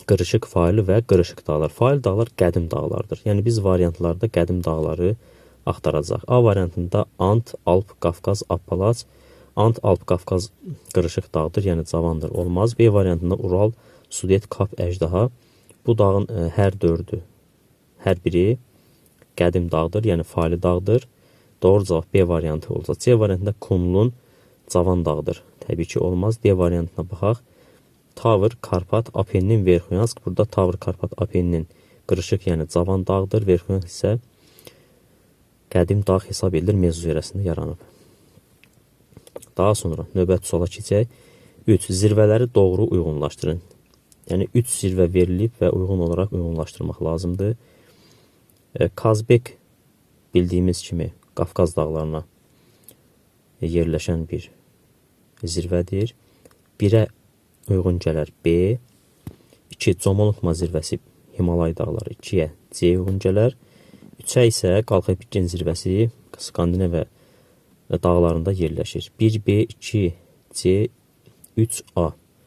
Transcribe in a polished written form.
qırışıq fail və qırışıq dağlar. Fail dağlar qədim dağlardır. Yəni biz variantlarda qədim dağları axtaracaq. A variantında Ant, Alp, Qafqaz, Appalaç. Ant, Alp, Qafqaz qırışıq dağdır, yəni cavandır, olmaz. B variantında Ural, Sudet, Kap, Əjdaha. Bu dağın hər dördü, hər biri qədim dağdır, yəni faili dağdır. Doğru cavab B variantı olacaq. C variantında Kunlun, cavan dağdır. Təbii ki, olmaz. D variantına baxaq. Tavr, Karpat, Apennin, Verxoyansk. Burada Tavr, Karpat, Apennin qırışıq, yəni cavan dağdır. Verxoyansk isə qədim dağ hesab edilir, Mezozerəsində yaranıb. Daha sonra növbəti suala keçək. 3. Zirvələri doğru uyğunlaşdırın. Yəni 3 zirvə verilib və uyğun olaraq uyğunlaşdırmaq lazımdır. Kazbek bildiyimiz kimi Qafqaz dağlarına yerləşən bir zirvədir. 1-ə uyğun gələr B. 2. Comolunxma zirvəsi Himalay dağları 2-yə C uyğun gələr. 3-ə isə Qalxaypikən zirvəsi Skandinaviya dağlarında yerləşir. 1B, 2C, 3A.